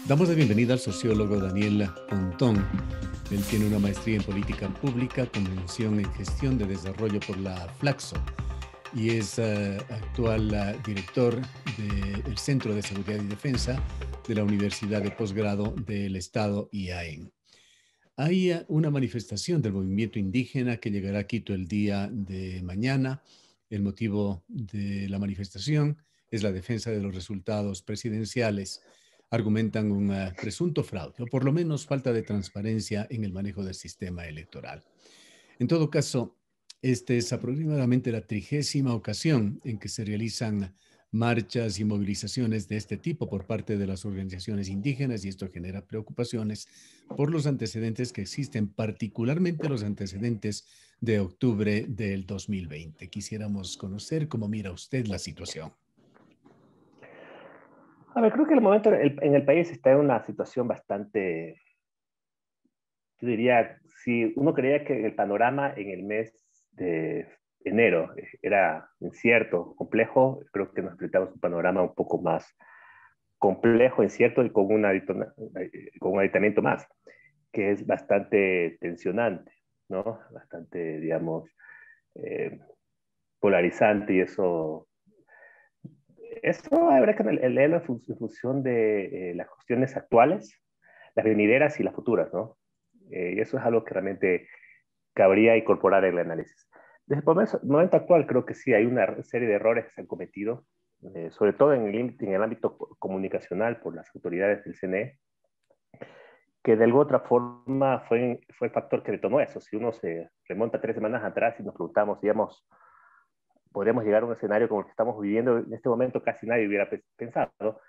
Damos la bienvenida al sociólogo Daniel Pontón. Él tiene una maestría en política pública con mención en gestión de desarrollo por la Flaxo y es actual director del Centro de Seguridad y Defensa de la Universidad de Posgrado del Estado IAEN. Hay una manifestación del movimiento indígena que llegará a Quito el día de mañana. El motivo de la manifestación es la defensa de los resultados presidenciales. Argumentan un presunto fraude o por lo menos falta de transparencia en el manejo del sistema electoral. En todo caso, esta es aproximadamente la 30ª ocasión en que se realizan marchas y movilizaciones de este tipo por parte de las organizaciones indígenas y esto genera preocupaciones por los antecedentes que existen, particularmente los antecedentes de octubre del 2020. Quisiéramos conocer cómo mira usted la situación. A ver, creo que el momento en el país está en una situación bastante, yo diría, si uno creía que el panorama en el mes de enero era incierto, complejo, creo que nos enfrentamos a un panorama un poco más complejo, incierto y con un aditamiento más, que es bastante tensionante, ¿no? Bastante, digamos, eh, polarizante y eso habrá que leerlo en función de las cuestiones actuales, las venideras y las futuras, ¿no? Y eso es algo que realmente cabría incorporar en el análisis. Desde el momento actual creo que sí hay una serie de errores que se han cometido, sobre todo en el ámbito comunicacional por las autoridades del CNE, que de alguna otra forma fue el factor que detonó eso. Si uno se remonta 3 semanas atrás y nos preguntamos, digamos, podríamos llegar a un escenario como el que estamos viviendo en este momento, casi nadie hubiera pensado.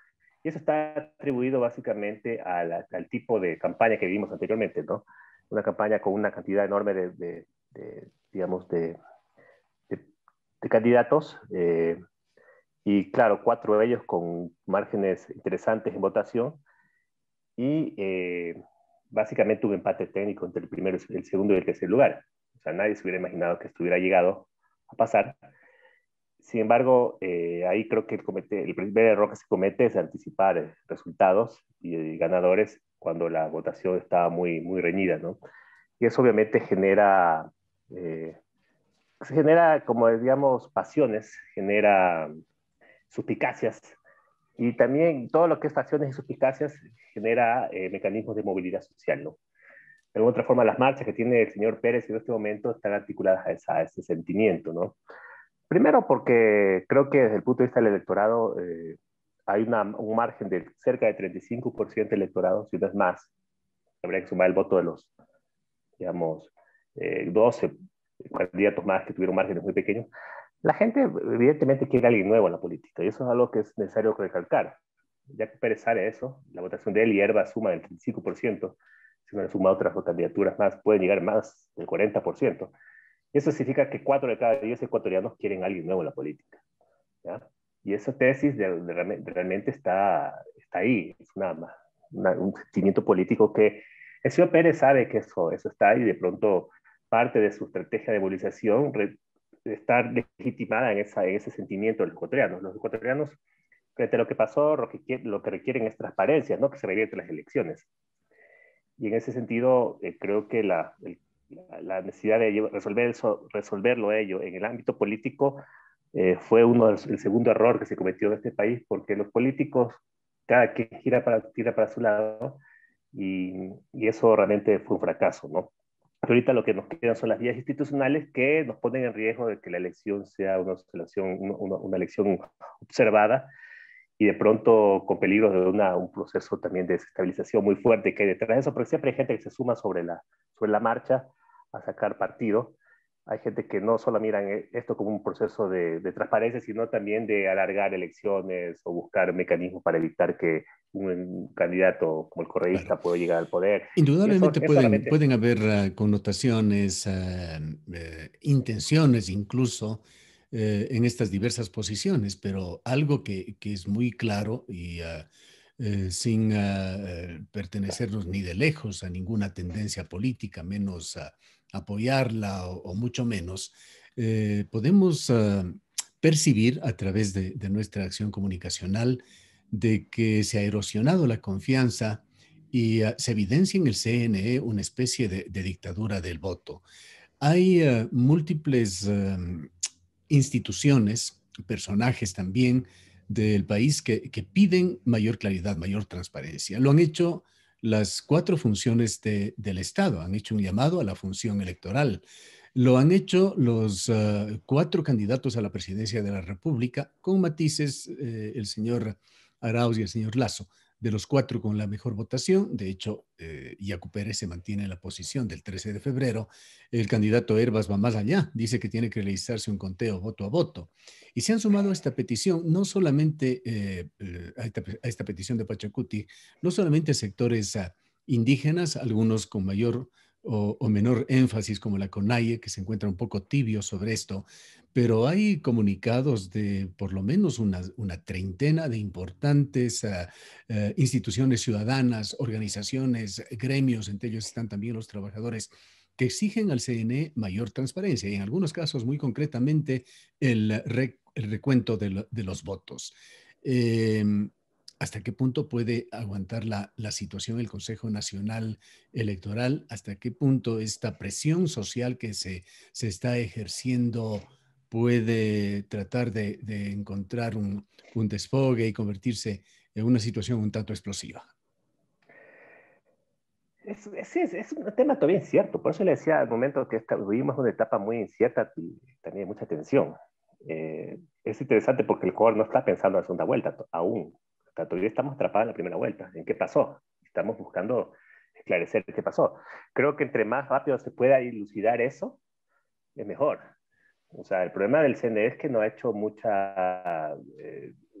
Y eso está atribuido básicamente al tipo de campaña que vimos anteriormente, ¿no? Una campaña con una cantidad enorme digamos, de, de candidatos, y claro, 4 de ellos con márgenes interesantes en votación, y básicamente un empate técnico entre el primero, el segundo y el tercer lugar. O sea, nadie se hubiera imaginado que esto hubiera llegado a pasar. Sin embargo, ahí creo que el primer error que se comete es anticipar resultados y ganadores cuando la votación está muy, muy reñida, ¿no? Y eso obviamente eh, genera como digamos, pasiones, genera suspicacias y también todo lo que es pasiones y suspicacias genera mecanismos de movilidad social, ¿no? De alguna otra forma, las marchas que tiene el señor Pérez en este momento están articuladas a ese sentimiento, ¿no? Primero porque creo que desde el punto de vista del electorado hay un margen de cerca de 35% de electorado, si no es más. Habría que sumar el voto de los, digamos, 12 candidatos más que tuvieron márgenes muy pequeños. La gente evidentemente quiere a alguien nuevo en la política y eso es algo que es necesario recalcar. Ya que Pérez sale eso, la votación de él y Herba suma del 35%, si uno le suma otras candidaturas más, pueden llegar más del 40%. Y eso significa que 4 de cada 10 ecuatorianos quieren a alguien nuevo en la política, ¿ya? Y esa tesis realmente está ahí, es un sentimiento político que el señor Pérez sabe que eso está ahí y de pronto parte de su estrategia de movilización está legitimada en ese sentimiento de los ecuatorianos. Los ecuatorianos, frente a lo que pasó, lo que requieren es transparencia, no que se revierten las elecciones. Y en ese sentido, creo que la necesidad de resolverlo ello en el ámbito político fue el segundo error que se cometió en este país, porque los políticos, cada quien tira para su lado, y eso realmente fue un fracaso, ¿no? Pero ahorita lo que nos quedan son las vías institucionales que nos ponen en riesgo de que la elección sea una elección observada y de pronto con peligro de un proceso también de desestabilización muy fuerte que hay detrás de eso, porque siempre hay gente que se suma sobre la marcha a sacar partido. Hay gente que no solo miran esto como un proceso de transparencia, sino también de alargar elecciones o buscar mecanismos para evitar que un candidato como el Claro. correísta pueda llegar al poder. Y Indudablemente eso realmente... pueden haber connotaciones, intenciones incluso en estas diversas posiciones, pero algo que es muy claro y sin pertenecernos ni de lejos a ninguna tendencia política, menos apoyarla o mucho menos, podemos percibir a través de nuestra acción comunicacional de que se ha erosionado la confianza y se evidencia en el CNE una especie de dictadura del voto. Hay múltiples instituciones, personajes también del país que piden mayor claridad, mayor transparencia. Lo han hecho las cuatro funciones del Estado, han hecho un llamado a la función electoral. Lo han hecho los cuatro candidatos a la presidencia de la República, con matices, el señor Arauz y el señor Lazo, de los cuatro con la mejor votación. De hecho, Yacu Pérez se mantiene en la posición del 13 de febrero. El candidato Herbas va más allá, dice que tiene que realizarse un conteo voto a voto. Y se han sumado a esta petición, no solamente a esta petición de Pachacuti, no solamente sectores indígenas, algunos con mayor o menor énfasis como la CONAIE, que se encuentra un poco tibio sobre esto, pero hay comunicados de por lo menos una treintena de importantes instituciones ciudadanas, organizaciones, gremios, entre ellos están también los trabajadores, que exigen al CNE mayor transparencia y en algunos casos, muy concretamente, el recuento de los votos. Eh, ¿Hasta qué punto puede aguantar la situación el Consejo Nacional Electoral? ¿Hasta qué punto esta presión social que se está ejerciendo puede tratar de encontrar un desfogue y convertirse en una situación un tanto explosiva? Es un tema todavía incierto. Por eso le decía al momento que vivimos una etapa muy incierta y también mucha tensión. Es interesante porque el Ecuador no está pensando en la segunda vuelta aún. O sea, todavía estamos atrapados en la primera vuelta. ¿En qué pasó? Estamos buscando esclarecer qué pasó. Creo que entre más rápido se pueda dilucidar eso, es mejor. O sea, el problema del CNE es que no ha hecho mucha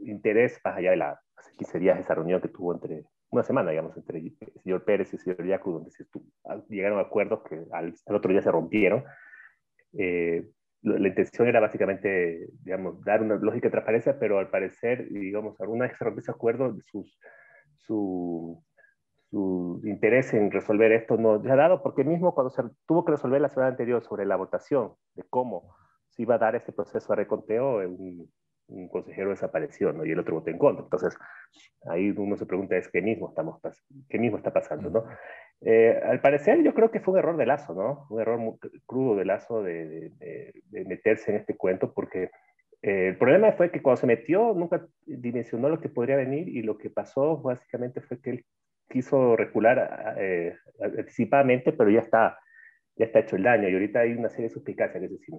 interés más allá de hace 15 días, esa reunión que tuvo una semana, digamos, entre el señor Pérez y el señor Yacu, donde llegaron a acuerdos que al otro día se rompieron. La intención era básicamente, digamos, dar una lógica de transparencia, pero al parecer, digamos, alguna vez que se rompió ese acuerdo, su interés en resolver esto no se ha dado, porque mismo cuando se tuvo que resolver la semana anterior sobre la votación de cómo se iba a dar este proceso de reconteo, un consejero desapareció, ¿no? Y el otro votó en contra. Entonces, ahí uno se pregunta es qué mismo está pasando, ¿no? Al parecer, yo creo que fue un error de Lazo, ¿no? Un error muy crudo de Lazo de meterse en este cuento, porque el problema fue que cuando se metió nunca dimensionó lo que podría venir y lo que pasó básicamente fue que él quiso recular anticipadamente, pero ya está hecho el daño y ahorita hay una serie de suspicacias. Es decir,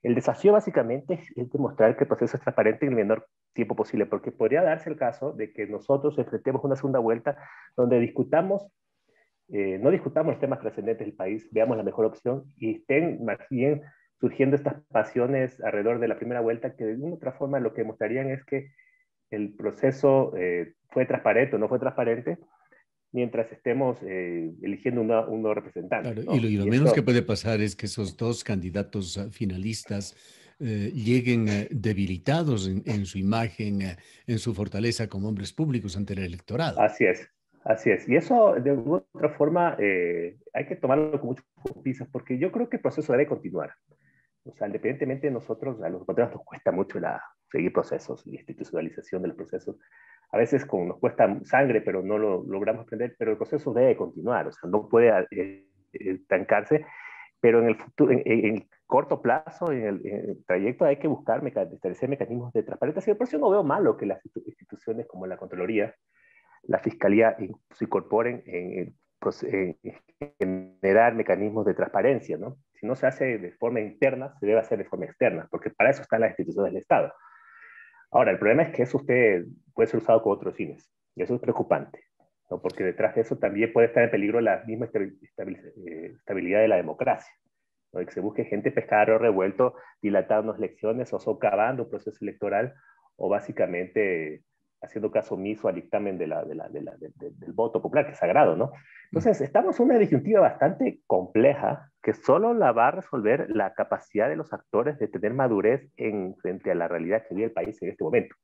el desafío básicamente es demostrar que el proceso es transparente en el menor tiempo posible, porque podría darse el caso de que nosotros enfrentemos una segunda vuelta donde no discutamos los temas trascendentes del país, veamos la mejor opción y estén más bien surgiendo estas pasiones alrededor de la primera vuelta que de una u otra forma lo que mostrarían es que el proceso fue transparente o no fue transparente mientras estemos eligiendo un nuevo representante, Claro, ¿no? y lo Y menos que eso, puede pasar es que esos dos candidatos finalistas lleguen debilitados en su imagen, en su fortaleza como hombres públicos ante el electorado. así es, así es. Y eso, de alguna otra forma, hay que tomarlo con muchas pinzas, porque yo creo que el proceso debe continuar. O sea, independientemente de nosotros, a los ecuatorianos nos cuesta mucho seguir procesos, la institucionalización de los procesos. A veces nos cuesta sangre, pero no lo logramos aprender, pero el proceso debe continuar, o sea, no puede estancarse, pero en el futuro, en el corto plazo, en el trayecto, hay que buscar establecer mecanismos de transparencia. Y por eso no veo malo que las instituciones como la Contraloría, la Fiscalía se incorporen en generar mecanismos de transparencia, ¿no? Si no se hace de forma interna, se debe hacer de forma externa, porque para eso están las instituciones del Estado. Ahora, el problema es que eso puede ser usado con otros fines, y eso es preocupante, ¿no? Porque detrás de eso también puede estar en peligro la misma estabilidad de la democracia, ¿no? Y que se busque gente pescada o revuelto, dilatando elecciones o socavando un proceso electoral, o básicamente haciendo caso omiso al dictamen del voto popular, que es sagrado, ¿no? Mm. Entonces, estamos en una disyuntiva bastante compleja que solo la va a resolver la capacidad de los actores de tener madurez frente a la realidad que vive el país en este momento,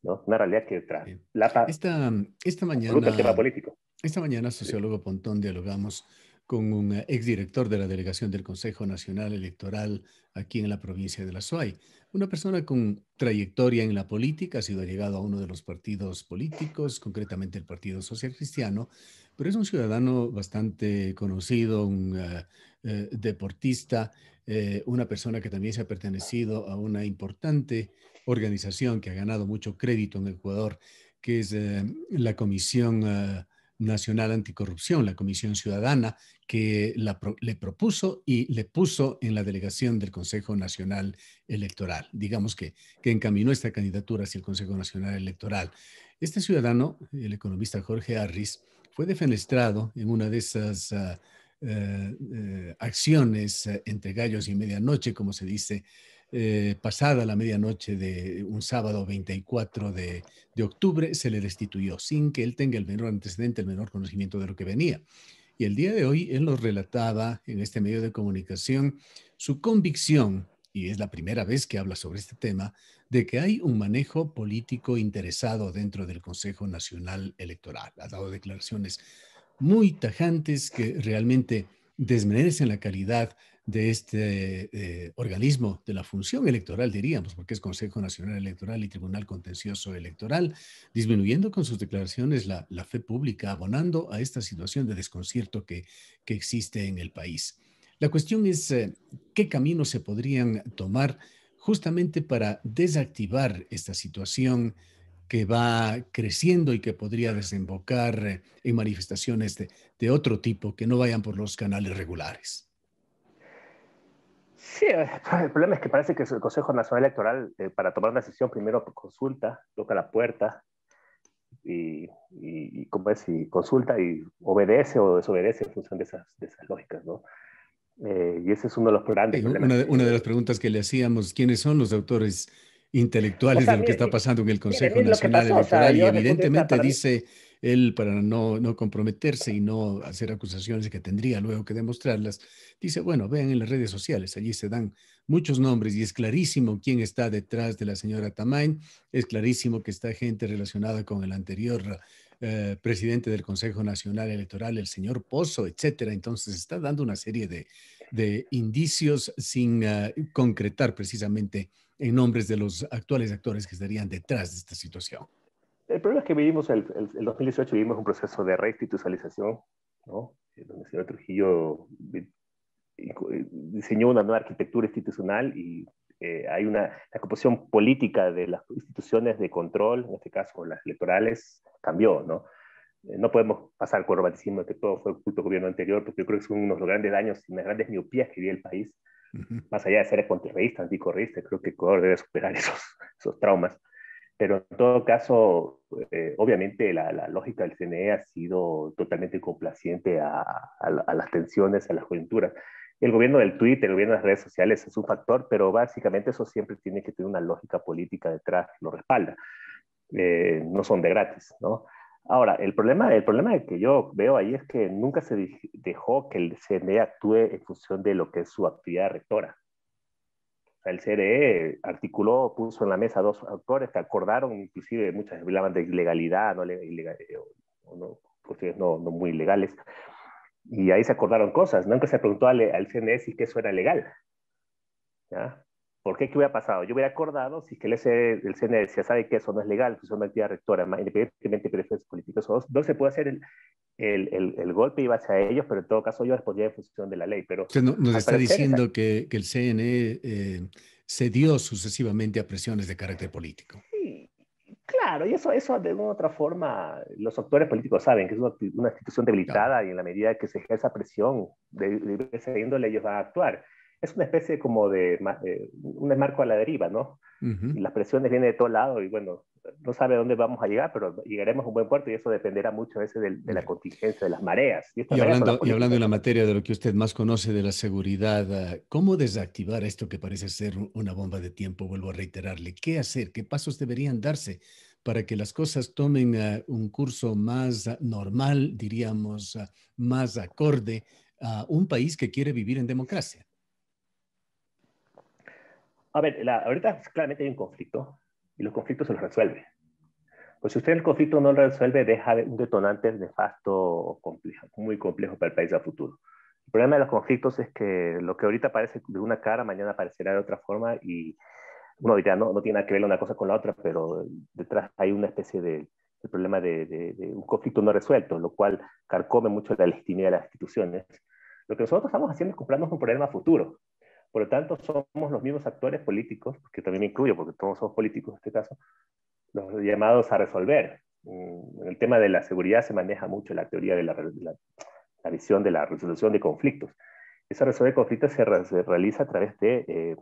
¿no? Una realidad que traslapa Esta absoluto el tema mañana, político. esta mañana, Sí. sociólogo Pontón, dialogamos con un exdirector de la delegación del Consejo Nacional Electoral aquí en la provincia de La Suay. Una persona con trayectoria en la política, ha sido llegado a uno de los partidos políticos, concretamente el Partido Social Cristiano, pero es un ciudadano bastante conocido, un deportista, una persona que también se ha pertenecido a una importante organización que ha ganado mucho crédito en Ecuador, que es la Comisión Nacional Anticorrupción, la Comisión Ciudadana, que le propuso y le puso en la delegación del Consejo Nacional Electoral. Digamos que encaminó esta candidatura hacia el Consejo Nacional Electoral. Este ciudadano, el economista Jorge Harris, fue defenestrado en una de esas acciones entre gallos y medianoche, como se dice, pasada la medianoche de un sábado 24 de octubre, se le destituyó sin que él tenga el menor antecedente, el menor conocimiento de lo que venía. Y el día de hoy él nos relataba en este medio de comunicación su convicción, y es la primera vez que habla sobre este tema, de que hay un manejo político interesado dentro del Consejo Nacional Electoral. Ha dado declaraciones muy tajantes que realmente desmerecen la calidad de este organismo, de la función electoral, diríamos, porque es Consejo Nacional Electoral y Tribunal Contencioso Electoral, disminuyendo con sus declaraciones la fe pública, abonando a esta situación de desconcierto que existe en el país. La cuestión es qué caminos se podrían tomar justamente para desactivar esta situación que va creciendo y que podría desembocar en manifestaciones de otro tipo que no vayan por los canales regulares. Sí, el problema es que parece que el Consejo Nacional Electoral, para tomar una decisión, primero consulta, toca la puerta ¿cómo es? Y consulta y obedece o desobedece en función de esas lógicas, ¿no? Y ese es uno de los grandes Sí, problemas que una tiene. de las preguntas que le hacíamos, ¿quiénes son los autores O intelectuales de sea, lo que está mire, pasando en el mire, Consejo mire lo que Nacional pasó. O sea, Electoral? Y yo desde el punto de vista, evidentemente para mí, dice él, para no comprometerse y no hacer acusaciones que tendría luego que demostrarlas, dice, bueno, vean en las redes sociales, allí se dan muchos nombres y es clarísimo quién está detrás de la señora Tamain, es clarísimo que está gente relacionada con el anterior presidente del Consejo Nacional Electoral, el señor Pozo, etcétera. Entonces está dando una serie de indicios sin concretar precisamente en nombres de los actuales actores que estarían detrás de esta situación. el problema es que vivimos, el 2018 vivimos un proceso de reinstitucionalización, ¿no? Donde el señor Trujillo diseñó una nueva arquitectura institucional y hay la composición política de las instituciones de control, en este caso las electorales, cambió, ¿no? No podemos pasar por romanticismo de que todo fue culpa del gobierno anterior, porque yo creo que son unos de los grandes daños y unas grandes miopías que vive el país, Uh -huh. más allá de ser contrerrista, anticorrista, creo que Ecuador debe superar esos traumas. Pero en todo caso, obviamente la lógica del CNE ha sido totalmente complaciente a las tensiones, a las coyunturas. El gobierno del Twitter, el gobierno de las redes sociales es un factor, pero básicamente eso siempre tiene que tener una lógica política detrás que lo respalda. No son de gratis, ¿no? Ahora, el problema que yo veo ahí es que nunca se dejó que el CNE actúe en función de lo que es su actividad rectora. O sea, el CNE articuló, puso en la mesa dos autores que acordaron, inclusive muchas hablaban de ilegalidad, no, no, cuestiones no muy legales, y ahí se acordaron cosas. Nunca se preguntó al CNE si que eso era legal. ¿Ya? ¿Por qué? ¿Qué hubiera pasado? Yo hubiera acordado si que el CNE decía, sabe que eso no es legal, que es una actividad rectora, independientemente de preferencias políticas, no se puede hacer el golpe iba hacia ellos, pero en todo caso yo respondía en función de la ley. Pero Usted nos al está parecer, diciendo que el CNE cedió sucesivamente a presiones de carácter político. sí, claro, y eso de una u otra forma los actores políticos saben que es una institución Claro. debilitada y en la medida que se ejerza presión de esa índole ellos van a actuar. Es una especie como de un marco a la deriva, ¿no? Uh -huh. Y las presiones vienen de todo lado y bueno, no sabe a dónde vamos a llegar, pero llegaremos a un buen puerto y eso dependerá mucho a veces de la Yeah. contingencia, de las mareas. Y estas Y mareas son las hablando en políticas, la ¿no? materia de lo que usted más conoce de la seguridad, ¿cómo desactivar esto que parece ser una bomba de tiempo? Vuelvo a reiterarle. ¿Qué hacer? ¿Qué pasos deberían darse para que las cosas tomen un curso más normal, diríamos, más acorde a un país que quiere vivir en democracia? A ver, ahorita claramente hay un conflicto y los conflictos se los resuelve. Pues si usted el conflicto no lo resuelve, deja un detonante nefasto, complejo, muy complejo para el país a futuro. El problema de los conflictos es que lo que ahorita parece de una cara, mañana parecerá de otra forma y uno diría, no, no tiene nada que ver una cosa con la otra, pero detrás hay una especie de problema de un conflicto no resuelto, lo cual carcome mucho la legitimidad de las instituciones. Lo que nosotros estamos haciendo es comprarnos un problema futuro. Por lo tanto, somos los mismos actores políticos, que también me incluyo, porque todos somos políticos en este caso, los llamados a resolver. En el tema de la seguridad se maneja mucho la teoría de la visión de la resolución de conflictos. Esa resolución de conflictos se realiza a través de,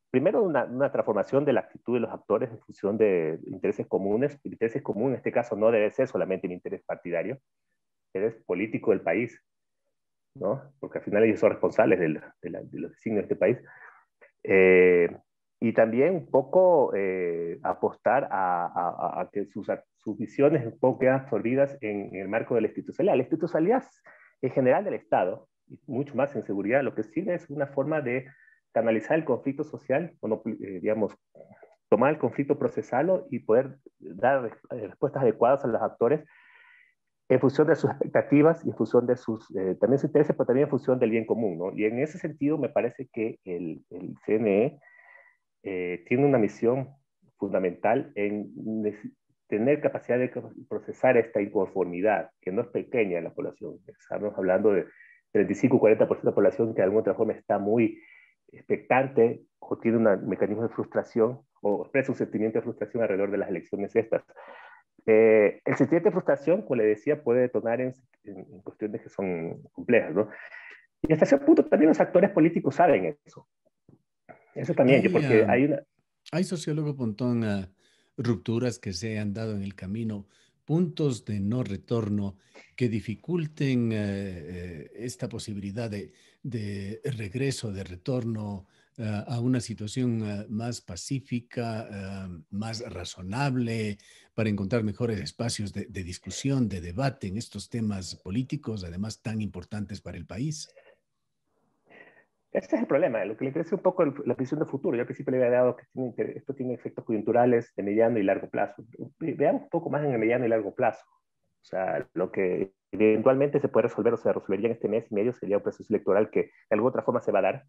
primero, una transformación de la actitud de los actores en función de intereses comunes. El interés común en este caso no debe ser solamente el interés partidario, el interés político del país, ¿no? Porque al final ellos son responsables de los designios de este país. Eh, y también un poco apostar a que sus visiones un poco quedan absorbidas en el marco de la institucionalidad. La institucionalidad en general del Estado, y mucho más en seguridad, lo que sirve es una forma de canalizar el conflicto social, o no, digamos, tomar el conflicto, procesarlo y poder dar respuestas adecuadas a los actores en función de sus expectativas y en función de también sus intereses, pero también en función del bien común, ¿no? Y en ese sentido me parece que el CNE tiene una misión fundamental en tener capacidad de procesar esta inconformidad, que no es pequeña en la población. Estamos hablando de 35-40% de la población que de alguna otra forma está muy expectante o tiene un mecanismo de frustración o expresa un sentimiento de frustración alrededor de las elecciones estas. El sentimiento de frustración, como le decía, puede detonar en cuestiones que son complejas, ¿no? Y hasta ese punto también los actores políticos saben eso. Eso también, Hay, porque hay una... hay, sociólogo Pontón, rupturas que se han dado en el camino, puntos de no retorno que dificulten esta posibilidad de regreso, de retorno a una situación más pacífica, más razonable, para encontrar mejores espacios de discusión, de debate en estos temas políticos, además tan importantes para el país. Ese es el problema, lo que le crece un poco la visión de futuro. Yo al principio le había dado que esto tiene efectos coyunturales de mediano y largo plazo. Veamos un poco más en el mediano y largo plazo. O sea, lo que eventualmente se puede resolver o se resolvería en este mes y medio sería un proceso electoral que de alguna otra forma se va a dar.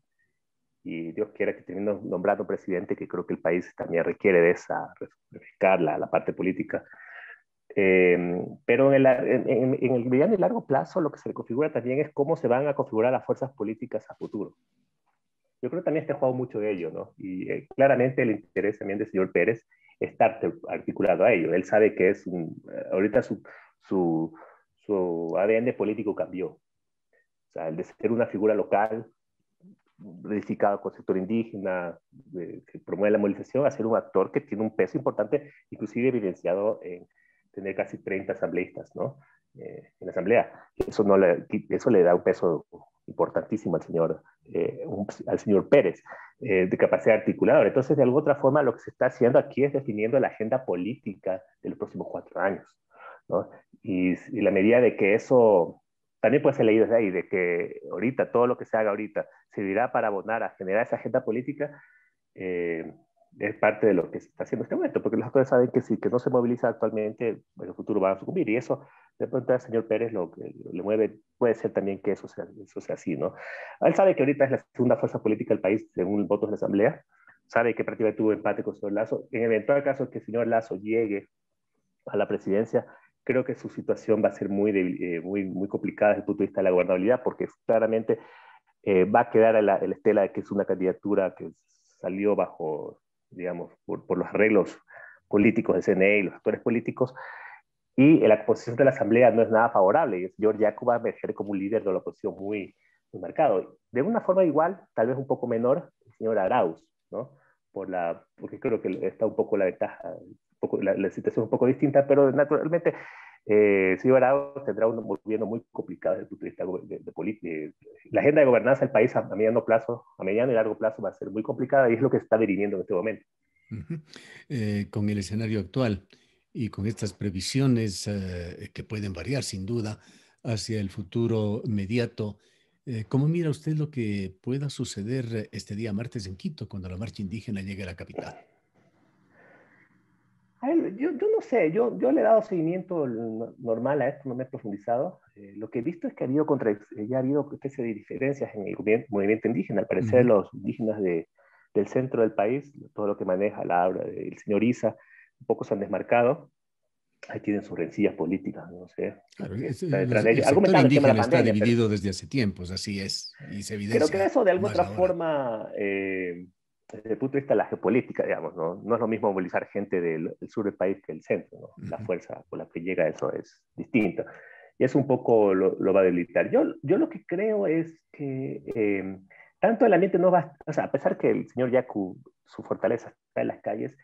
Y Dios quiera que termine nombrando un presidente, que creo que el país también requiere de esa, refrescar la parte política. Pero en el mediano y largo plazo lo que se configura también es cómo se van a configurar las fuerzas políticas a futuro. Yo creo que también está jugado mucho de ello, ¿no? Y claramente el interés también del señor Pérez está articulado a ello. Él sabe que ahorita su ADN político cambió. O sea, el de ser una figura local, identificado con el sector indígena, que promueve la movilización, a ser un actor que tiene un peso importante, inclusive evidenciado en tener casi 30 asambleístas, ¿no? En la asamblea. Eso le da un peso importantísimo al señor Pérez, de capacidad articuladora. Entonces, de alguna otra forma, lo que se está haciendo aquí es definiendo la agenda política de los próximos 4 años, ¿no? Y la medida de que eso también puede ser leído desde ahí, de que ahorita, todo lo que se haga ahorita, servirá para abonar a generar esa agenda política, eh, es parte de lo que se está haciendo en este momento, porque los actores saben que si que no se moviliza actualmente, en el futuro van a sucumbir, y eso, de pronto al señor Pérez lo que le mueve, puede ser también que eso sea así, ¿no? Él sabe que ahorita es la segunda fuerza política del país, según votos de la Asamblea, sabe que prácticamente tuvo empate con el señor Lazo, en eventual caso que el señor Lazo llegue a la presidencia, creo que su situación va a ser muy complicada desde el punto de vista de la gobernabilidad, porque claramente va a quedar la estela de que es una candidatura que salió bajo, digamos, por los arreglos políticos de CNE y los actores políticos, y la posición de la Asamblea no es nada favorable, y el señor Yacu va a emerger como un líder de la oposición muy marcado. De una forma igual, tal vez un poco menor, el señor Arauz, ¿no? Porque creo que está un poco la ventaja, la situación es un poco distinta, pero naturalmente señor Arauz tendrá un gobierno muy complicado desde el punto de vista de política. La agenda de gobernanza del país a mediano plazo, a mediano y largo plazo va a ser muy complicada y es lo que se está dirimiendo en este momento. Ujú. Con el escenario actual y con estas previsiones que pueden variar sin duda hacia el futuro inmediato, ¿cómo mira usted lo que pueda suceder este día martes en Quito cuando la marcha indígena llegue a la capital? Yo no no sé, yo le he dado seguimiento normal a esto, no me he profundizado. Lo que he visto es que ya ha habido una especie de diferencias en el movimiento indígena. Al parecer, Ujú. los indígenas del centro del país, todo lo que maneja la obra del señor Isa, un poco se han desmarcado. Ahí tienen sus rencillas políticas, no sé, Claro, que está detrás de el ellos, sector argumentando el tema de la indígena está pandemia, pero dividido desde hace tiempos, así es, y se creo que evidencia eso de alguna más otra ahora. forma, desde el punto de vista de la geopolítica, digamos, ¿no? No es lo mismo movilizar gente del sur del país que del centro, ¿no? La Ujú. fuerza por la que llega eso es distinta. Y eso un poco lo va a debilitar. Yo lo que creo es que tanto el ambiente no va, o sea, a pesar que el señor Yaku, su fortaleza está en las calles,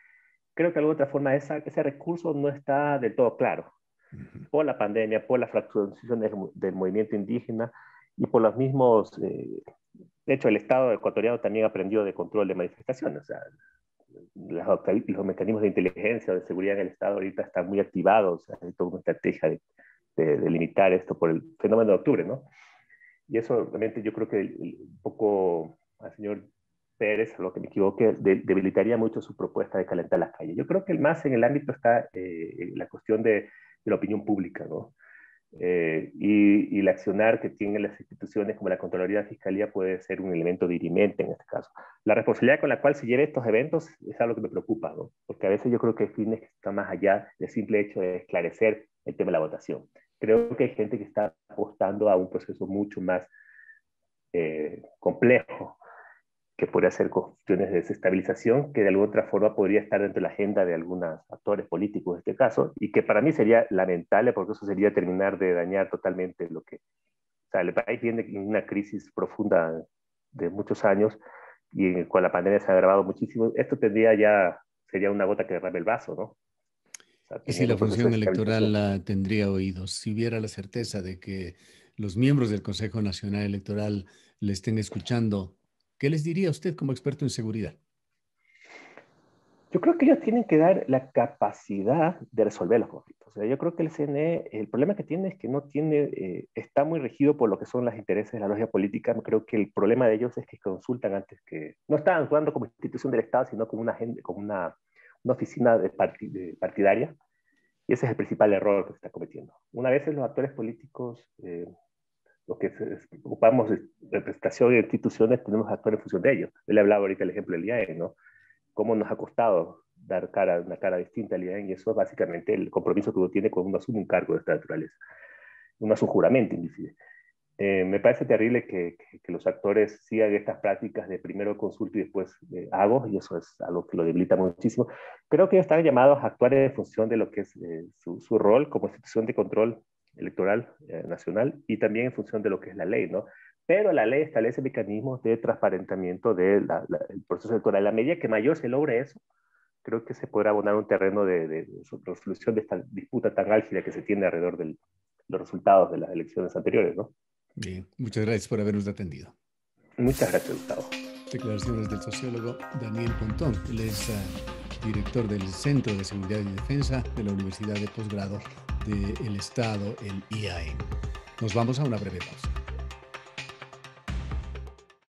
creo que de alguna otra forma ese recurso no está del todo claro Ujú. por la pandemia, por la fracturación del movimiento indígena y por los mismos, de hecho el Estado ecuatoriano también aprendió de control de manifestaciones, o sea, los mecanismos de inteligencia o de seguridad en el Estado ahorita están muy activados, o sea, hay toda una estrategia de limitar esto por el fenómeno de octubre, ¿no? Y eso realmente yo creo que un poco al señor Pérez, a lo que me equivoque, debilitaría mucho su propuesta de calentar las calles. Yo creo que más en el ámbito está la cuestión de la opinión pública, ¿no? Y el accionar que tienen las instituciones como la Contraloría de Fiscalía puede ser un elemento dirimente en este caso. La responsabilidad con la cual se lleven estos eventos es algo que me preocupa, ¿no? Porque a veces yo creo que hay fines que están más allá del simple hecho de esclarecer el tema de la votación. Creo que hay gente que está apostando a un proceso mucho más complejo, que podría ser cuestiones de desestabilización, que de alguna otra forma podría estar dentro de la agenda de algunos actores políticos en este caso, y que para mí sería lamentable porque eso sería terminar de dañar totalmente lo que... O sea, el país viene en una crisis profunda de muchos años y con la pandemia se ha agravado muchísimo. Esto sería una gota que derrame el vaso, ¿no? O sea, Y si tener la un proceso función de electoral estabilización. tendría oídos, si hubiera la certeza de que los miembros del Consejo Nacional Electoral le estén escuchando, ¿qué les diría usted como experto en seguridad? Yo creo que ellos tienen que dar la capacidad de resolver los conflictos. O sea, yo creo que el CNE, el problema que tiene es que no tiene, está muy regido por lo que son los intereses de la logia política. Creo que el problema de ellos es que consultan antes que, no están actuando como institución del Estado, sino como una oficina partidaria. Y ese es el principal error que se está cometiendo. Una vez los actores políticos, los que ocupamos de representación de instituciones, tenemos que actuar en función de ellos. Él hablaba ahorita el ejemplo del IAE, ¿no? Cómo nos ha costado dar una cara distinta al IAEN, y eso es básicamente el compromiso que uno tiene cuando uno asume un cargo de esta naturaleza. Uno hace un juramento, inclusive. Me parece terrible que los actores sigan estas prácticas de primero consulto y después hago, y eso es algo que lo debilita muchísimo. Creo que ellos están llamados a actuar en función de lo que es su rol como institución de control electoral nacional y también en función de lo que es la ley, ¿no? Pero la ley establece mecanismos de transparentamiento del proceso electoral. A la medida que mayor se logre eso, creo que se podrá abonar un terreno de resolución de esta disputa tan álgida que se tiene alrededor de los resultados de las elecciones anteriores, ¿no? Bien, muchas gracias por habernos atendido. Muchas gracias, Gustavo. Declaraciones del sociólogo Daniel Pontón. Él es director del Centro de Seguridad y Defensa de la Universidad de Posgrado del Estado, el IAE. Nos vamos a una breve pausa.